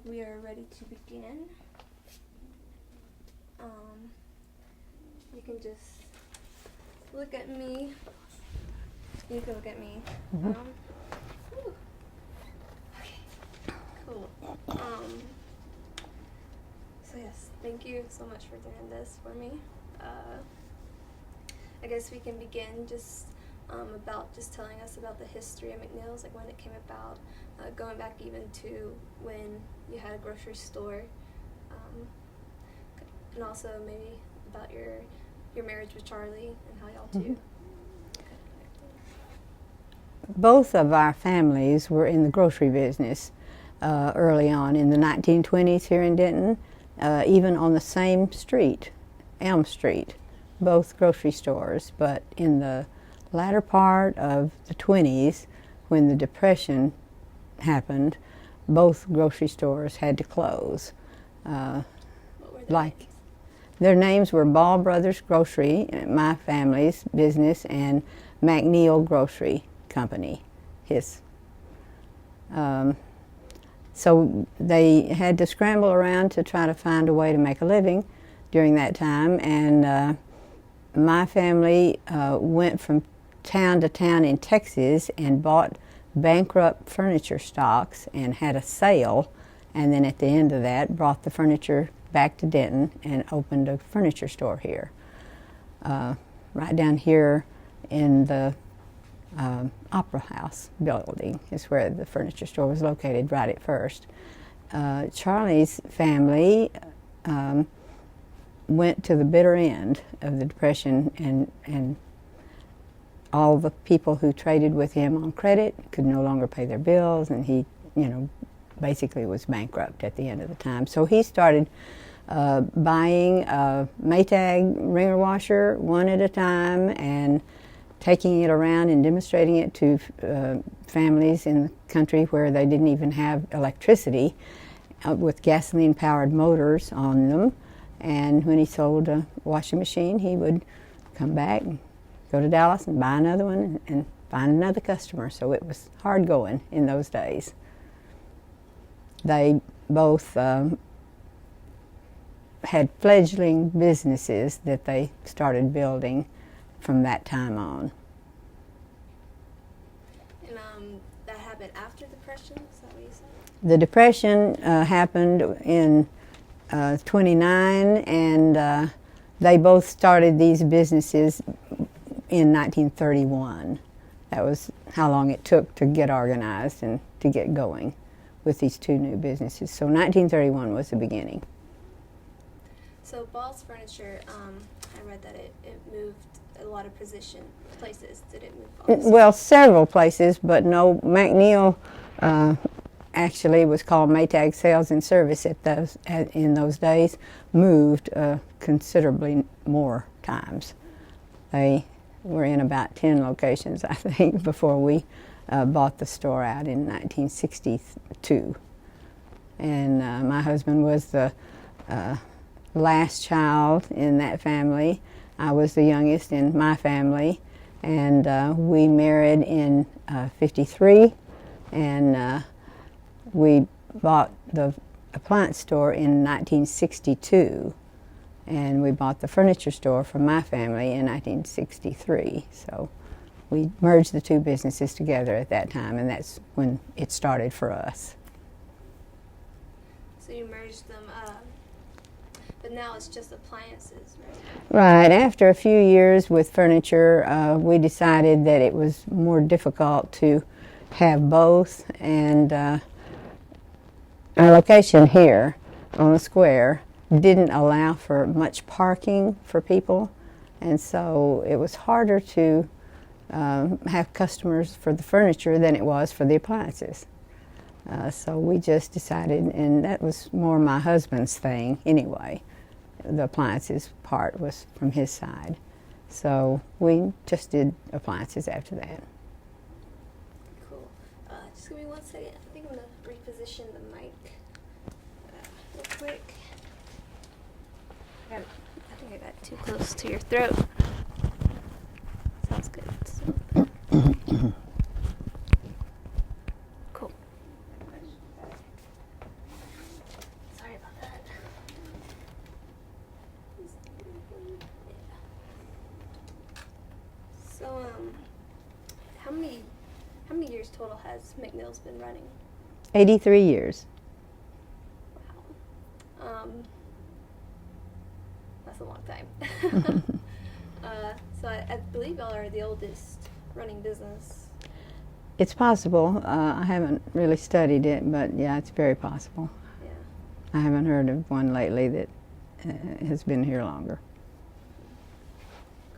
we are ready to begin. You can just look at me. You can look at me. Mm-hmm. Okay. Cool. So yes, thank you so much for doing this for me. I guess we can begin just about just telling us about the history of McNeil's, like when it came about, going back even to when you had a grocery store, and also maybe about your marriage with Charlie and how y'all two. Both of our families were in the grocery business early on in the 1920s here in Denton, even on the same street, Elm Street, both grocery stores. But in the latter part of the 20s, when the Depression happened, both grocery stores had to close. What were their names? Their names were Ball Brothers Grocery, my family's business, and McNeil Grocery Company, his. So they had to scramble around to try to find a way to make a living during that time, and my family went from town to town in Texas and bought bankrupt furniture stocks and had a sale, and then at the end of that brought the furniture back to Denton and opened a furniture store here. Right down here in the Opera House building is where the furniture store was located right at first. Charlie's family went to the bitter end of the Depression, and all the people who traded with him on credit could no longer pay their bills, and he, basically was bankrupt at the end of the time. So he started buying a Maytag wringer washer one at a time and taking it around and demonstrating it to families in the country where they didn't even have electricity, with gasoline-powered motors on them. And when he sold a washing machine, he would come back and go to Dallas and buy another one and find another customer. So it was hard going in those days. They both had fledgling businesses that they started building from that time on. And that happened after the Depression, is that what you said? The Depression happened in 29, and they both started these businesses in 1931. That was how long it took to get organized and to get going with these two new businesses. So 1931 was the beginning. So Ball's Furniture, I read that it moved a lot of places. Did it move Ball's? Well, several places, but no, McNeil actually was called Maytag Sales and Service in those days, moved considerably more times. They were in about 10 locations, I think, before we bought the store out in 1962. And my husband was the last child in that family. I was the youngest in my family, and we married in 53, and we bought the appliance store in 1962, and we bought the furniture store for my family in 1963. So we merged the two businesses together at that time, and that's when it started for us. So you merged them, but now it's just appliances, right? Right. After a few years with furniture, we decided that it was more difficult to have both, and our location here on the square didn't allow for much parking for people, and so it was harder to have customers for the furniture than it was for the appliances. So we just decided, and that was more my husband's thing anyway. The appliances part was from his side. So we just did appliances after that. Cool. Just give me 1 second. I think I'm going to reposition the mic real quick. I think I got too close to your throat. Sounds good. Cool. how many years total has McNeil's been running? 83 years. Wow. That's a long time. So I believe y'all are the oldest running business. It's possible. I haven't really studied it, but yeah, it's very possible. Yeah. I haven't heard of one lately that has been here longer.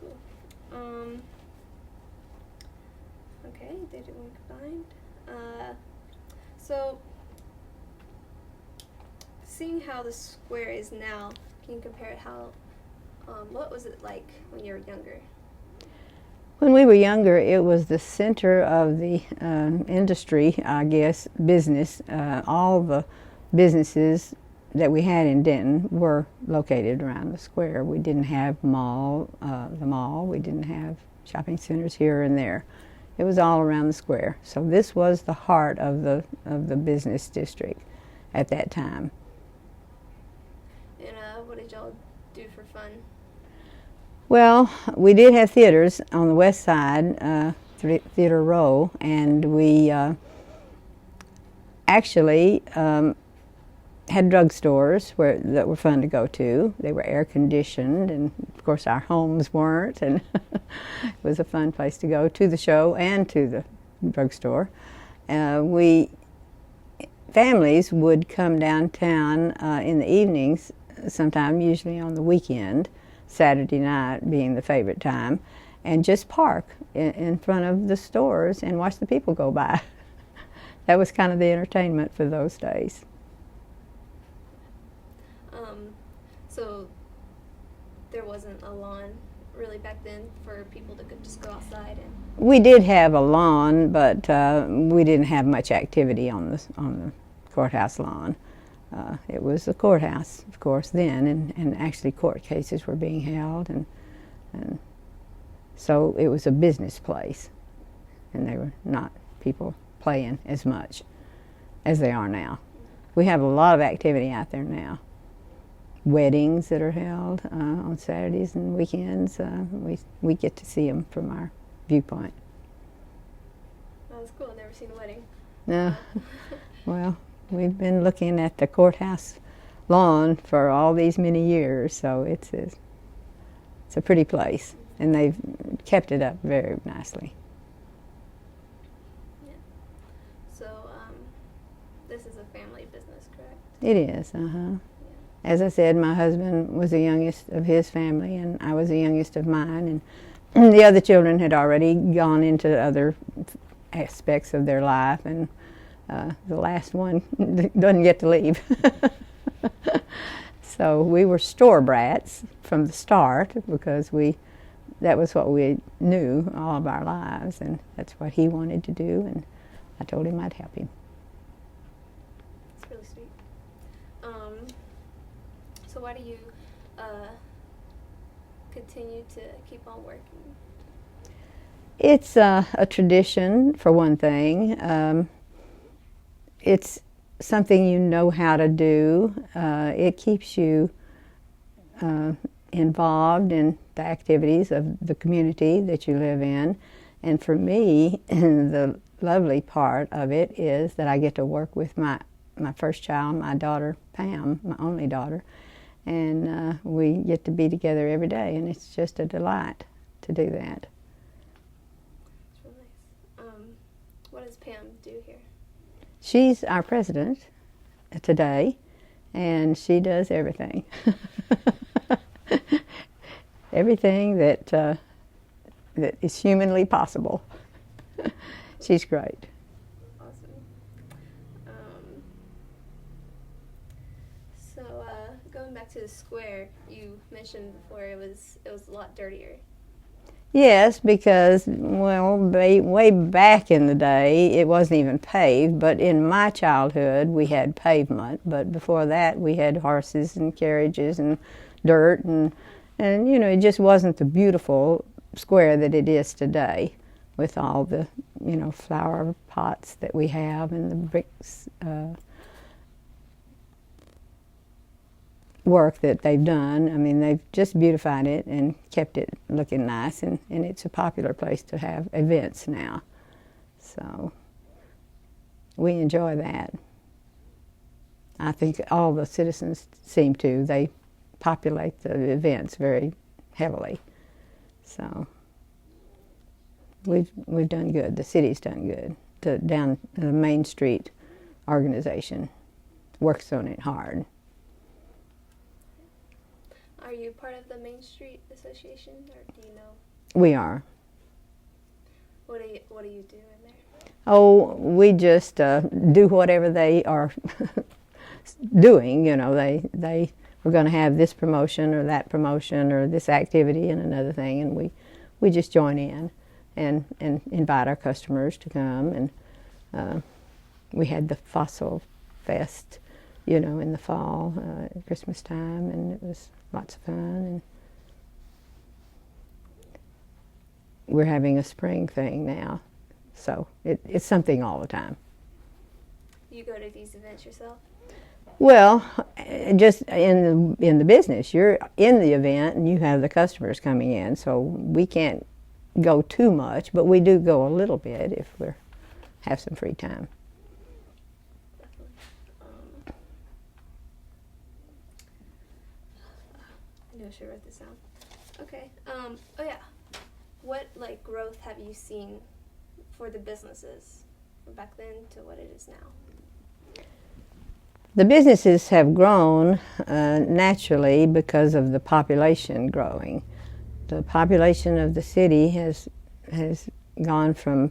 Cool. Okay, they did one combined. So, seeing how the square is now, can you compare it what was it like when you were younger? When we were younger, it was the center of the industry, I guess, business. All the businesses that we had in Denton were located around the square. We didn't have the mall. We didn't have shopping centers here and there. It was all around the square. So this was the heart of the business district at that time. And what did y'all do for fun? Well, we did have theaters on the west side, Theater Row, and we actually had drugstores that were fun to go to. They were air conditioned, and of course our homes weren't, and it was a fun place to go to the show and to the drugstore. Families would come downtown in the evenings, sometime usually on the weekend, Saturday night being the favorite time, and just park in front of the stores and watch the people go by. That was kind of the entertainment for those days. So there wasn't a lawn really back then for people that could just go outside and... We did have a lawn, but we didn't have much activity on the courthouse lawn. It was the courthouse, of course, then, and actually court cases were being held, and so it was a business place, and they were not people playing as much as they are now. We have a lot of activity out there now. Weddings that are held on Saturdays and weekends, we get to see them from our viewpoint. Oh, that's cool. I've never seen a wedding. No. Well, we've been looking at the courthouse lawn for all these many years, so it's a pretty place, and they've kept it up very nicely. Yeah. So this is a family business, correct? It is, As I said, my husband was the youngest of his family, and I was the youngest of mine, and the other children had already gone into other aspects of their life, and the last one doesn't get to leave. So we were store brats from the start, because that was what we knew all of our lives, and that's what he wanted to do, and I told him I'd help him. That's really sweet. So why do you continue to keep on working? It's a tradition, for one thing. It's something you know how to do. It keeps you involved in the activities of the community that you live in. And for me, the lovely part of it is that I get to work with my first child, my daughter Pam, my only daughter, and we get to be together every day, and it's just a delight to do that. That's really nice. What does Pam do here? She's our president today, and she does everything. Everything that is humanly possible. She's great. Awesome. Going back to the square, you mentioned before it was a lot dirtier. Yes, because, well, way back in the day, it wasn't even paved, but in my childhood, we had pavement, but before that, we had horses and carriages and dirt, and you know, it just wasn't the beautiful square that it is today, with all the, you know, flower pots that we have and the bricks work that they've done. I mean, they've just beautified it and kept it looking nice, and it's a popular place to have events now. So we enjoy that. I think all the citizens seem to. They populate the events very heavily. So we've done good. The city's done good. The Main Street organization works on it hard. Are you part of the Main Street Association, or do you know? We are. What do you do in there? Oh, we just do whatever they are doing. You know, they were going to have this promotion or that promotion or this activity and another thing, and we just join in and invite our customers to come. And we had the Fossil Fest, you know, in the fall, at Christmas time, and it was lots of fun. And we're having a spring thing now, so it's something all the time. You go to these events yourself? Well, just in the business, you're in the event and you have the customers coming in, so we can't go too much, but we do go a little bit if we have some free time. I knew I should write this down. Okay. Oh yeah. What growth have you seen for the businesses from back then to what it is now? The businesses have grown naturally because of the population growing. The population of the city has gone from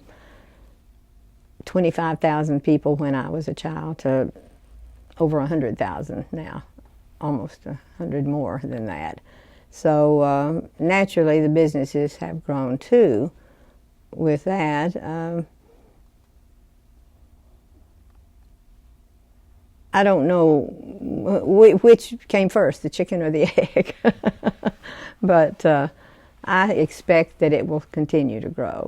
25,000 people when I was a child to over 100,000 now, almost 100 more than that. So naturally the businesses have grown too with that. I don't know which came first, the chicken or the egg, but I expect that it will continue to grow.